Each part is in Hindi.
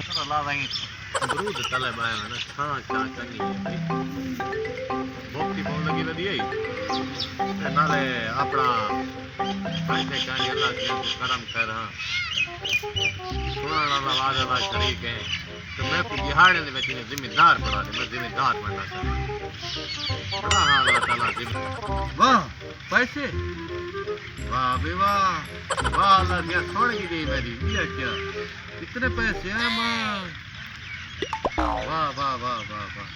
ला वहीं अमरूद तले बाय में हाँ क्या चंगी भोक्ती पाउन लगी वधी आई ते नाले अपना पैसे कानी अल्लाह के करम कर हां सुनाना आवाज वाला शरीक है तो मैं बिहार दे विच जिम्मेदार बना दे मैं जिम्मेदार बनना चाहता बड़ा हां अल्लाह ताला जिम्मेदार वाह पैसे वाह बे वाह अल्लाह क्या छोड़ की गई मेरी ये क्या इतने पैसे हैं मां वाह वाह वाह वाह वाह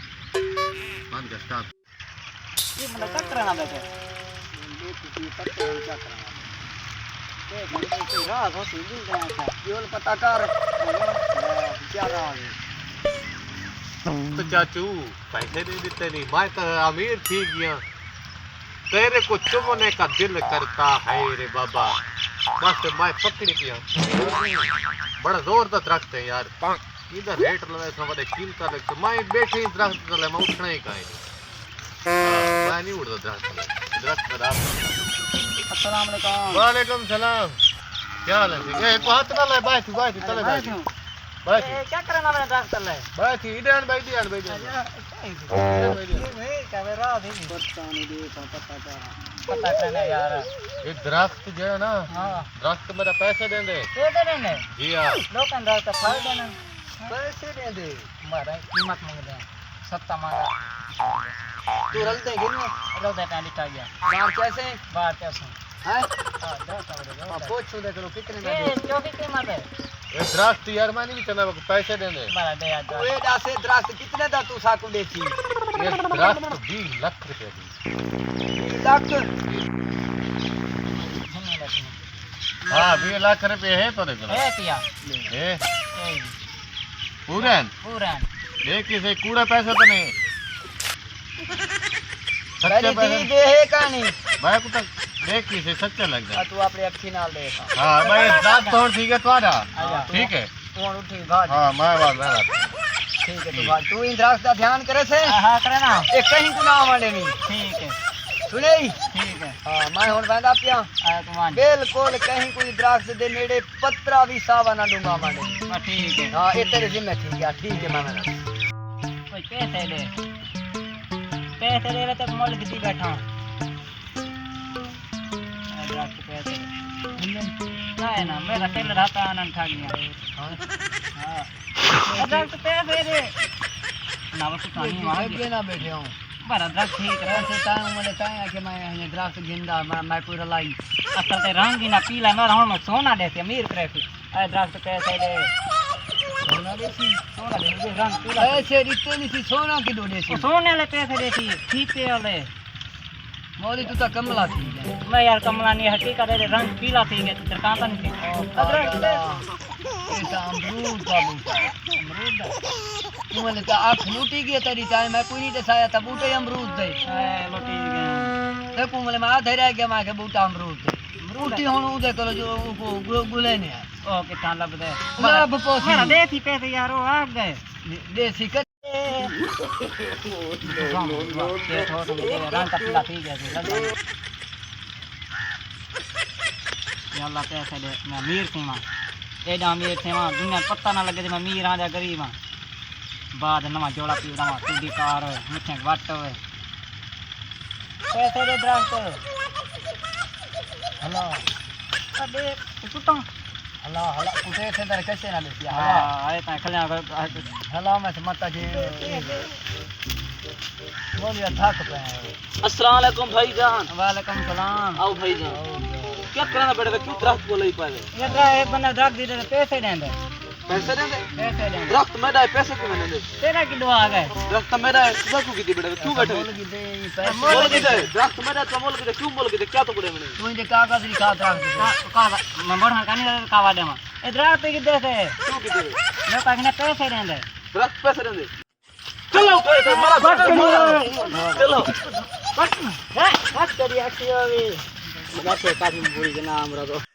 मान का स्टाफ ये मतलब क्या कराना बेटे ये क्या कराना कोई राह हो सीधी जाए था केवल पता कर क्या रहा है तो चाचू पैसे नहीं देते नहीं मैं तो अमीर थी गया तेरे को चुमने का दिल करता है रे बाबा बस मैं पकड़ी पिया बड़ा जोरदार दरख्त है यार इधर रेट लगा था बड़े कीमत लग तो मैं बैठे ही दरख्त तले मैं उठना ही काहे मैं नहीं उड़ता दरख्त खराब अस्सलाम वालेकुम वालेकुम सलाम क्या हाल है ए को हाथ ना ले बैठ तले बैठ क्या करना मैंने दरख्त तले बैठ इधर बैठ नहीं कैमरा भी पता नहीं देखा पता करना यार ये दरख्त जो है ना हां दरख्त मेरा पैसे दे दे जी हां लोग दरख्त फल देना पैसे दे दे मारा कीमत मांग दे सत्ता मांगा तू रल देगी ना रल दे टाली टा गया बाहर कैसे हैं हां दो पूछो दे करो कितने में ये जो भी कीमत है ये दरख्त यार मैं नहीं चला पैसे दे दे मारा दे यार ये दासे दरख्त कितने दा तू साकू देची ये दरख्त 20 लाख रुपए दी लाख हां 20 लाख रुपए है तो देखो है क्या है पूरा देख किसे कूड़ा पैसा तो नहीं सच्चे पैसे दे है कहानी भाई को तक देख किसे सच्चा लग जा तू अपने अखी नाल देखा हां भाई दांत तो ठीक है तुम्हारा ठीक है तू उठी भाग हां मैं बात ना ठीक है तू भाग तू इन दरख्त का ध्यान करे से हां करे ना ये कहीं गुनाह वाले नहीं ठीक है सुने ठीक है हां मैं हुन बंदा पिया आया तू मान बिल्कुल कहीं कोई दरख्त दे नेड़े पत्रा भी सावा ना दूंगा माने ठीक है हां ये तेरे जिम्मे ठीक है कोई पैसे दे तक मोल किसी बैठा दरख्त पैसे ना है ना मेरा तेल रहता आनंद खा गया हां दरख्त पैसे दे ना वो कहानी वहां के ना बैठे हूं बड़ा दरख्त ठीक है ऐसे टाइम मैंने कहा कि मैं ये दरख्त गिंदा मैं पूरा लाई असल ते रंग ही ना पीला ना हूं मैं सोना देते अमीर करे ए दरख्त पैसे दे सोना देसी सोना दे रंग पीला ऐसे रिश्ते नहीं सोना की दो देसी सोने वाले पैसे देसी ठीके वाले मोदी तू तो कमला थी मैं यार कमला नहीं हकीकत है रंग पीला थी गया तो कांता नहीं अदरक ये अमरूद का बूटा अमरूद तू मैंने तो आँख लूटी गई तेरी चाहे मैं कोई नहीं दसाया था बूटे अमरूद दे लूटी गया देखो मैंने मैं आधे रह गया मैं के बूटा अमरूद दे बूटी हुन उदे करो जो गुले ने ओ कितना लब दे लब पोसी मेरा देसी पैसे यार ओ आ गए देसी कर रंग का पीला ठीक है अल्लाह पैसे दे मैं अमीर थी मां एडा अमीर थे मां दुनिया पता ना लगे मैं अमीर आ जा गरीब हां बाद नवा जोड़ा पी रहा टूडी कार मिठे वट पैसे दे दरख्त हेलो अबे कुत्ता हला उठे थे तेरे कैसे ना लेती हां आए ता खल्या हेलो मैं माता जी बोलिए थक पे अस्सलाम वालेकुम भाईजान वालेकुम सलाम आओ भाईजान क्या करना पड़ेगा क्यों दरख्त बोले ही पाए ये एक बंदा दरख्त दे पैसे देंगे पैसे देंगे दरख्त मेरा है पैसे क्यों मैंने दे तेरा की दुआ आ गए दरख्त मेरा है सुबह को कितनी पड़ेगा तू बैठे बोल के दे दरख्त मेरा तो बोल के दे क्यों बोल के दे क्या तो पड़े मैंने तू इनके कागज लिखा दरख्त कागज मैं बढ़ा कानी कावा दे मैं ए दरख्त की दे से क्यों की दे मैं कहने पैसे देंगे दरख्त पैसे देंगे चलो उठो मारा घाट चलो बस करिए एक्टिव अभी मजा से काफी बुरी के नाम रखो